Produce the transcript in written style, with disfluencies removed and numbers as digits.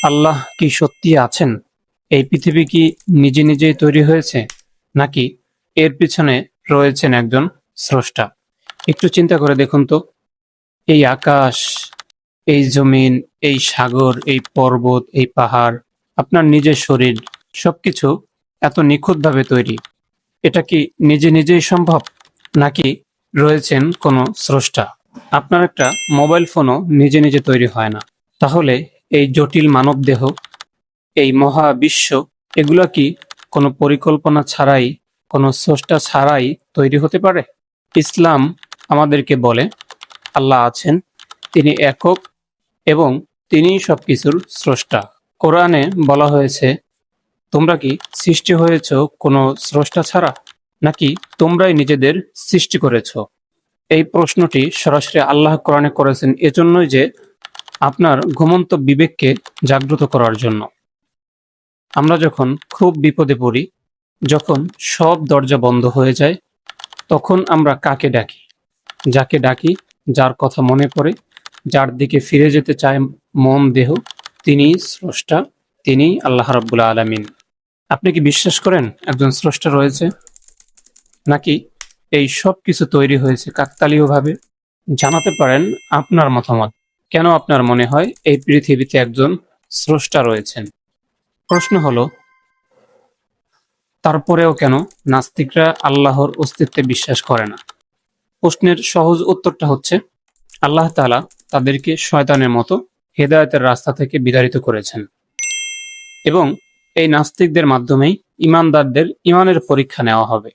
আল্লাহ কি সত্যি আছেন? এই পৃথিবী কি নিজে নিজেই তৈরি হয়েছে, নাকি এর পিছনে রয়েছেন একজন স্রষ্টা? একটু চিন্তা করে দেখুন তো, এই আকাশ, এই জমিন, এই সাগর, এই পর্বত, এই পাহাড়, আপনার নিজের শরীর, সবকিছু এত নিখুঁতভাবে তৈরি। এটা কি নিজে নিজেই সম্ভব, নাকি রয়েছেন কোনো স্রষ্টা? আপনার একটা মোবাইল ফোনও নিজে নিজে তৈরি হয় না। তাহলে এই জটিল মানবদেহ, এই মহাবিশ্ব, এগুলা কি কোনো পরিকল্পনা ছাড়াই, কোনো স্রষ্টা ছাড়াই তৈরি হতে পারে? ইসলাম আমাদেরকে বলে আল্লাহ আছেন, তিনি একক এবং তিনিই সবকিছুর স্রষ্টা। কোরআনে বলা হয়েছে, তোমরা কি সৃষ্টি হয়েছ কোনো স্রষ্টা ছাড়া, নাকি তোমরাই নিজেদের সৃষ্টি করেছ? এই প্রশ্নটি সরাসরি আল্লাহ কোরআনে করেছেন এজন্যই যে আপনার ঘুমন্ত বিবেককে জাগ্রত করার জন্য। আমরা যখন খুব বিপদে পড়ি, যখন সব দরজা বন্ধ হয়ে যায়, তখন আমরা কাকে ডাকি? যাকে ডাকি, যার কথা মনে পড়ে, যার দিকে ফিরে যেতে চায় মন দেহ, তিনিই স্রষ্টা, তিনিই আল্লাহ রাব্বুল আলামিন। আপনি কি বিশ্বাস করেন একজন স্রষ্টা রয়েছে, নাকি এই সব কিছু তৈরি হয়েছে কাকতালীয়ভাবে? জানাতে পারেন আপনার মতামত। কেন আপনার মনে হয় এই পৃথিবীতে একজন স্রষ্টা রয়েছেন? প্রশ্ন হলো, তারপরেও কেন নাস্তিকরা আল্লাহর অস্তিত্বে বিশ্বাস করে না? প্রশ্নের সহজ উত্তরটা হচ্ছে, আল্লাহ তাআলা তাদেরকে শয়তানের মতো হেদায়েতের রাস্তা থেকে বিতাড়িত করেছেন, এবং এই নাস্তিকদের মাধ্যমেই ঈমানদারদের ঈমানের পরীক্ষা নেওয়া হবে।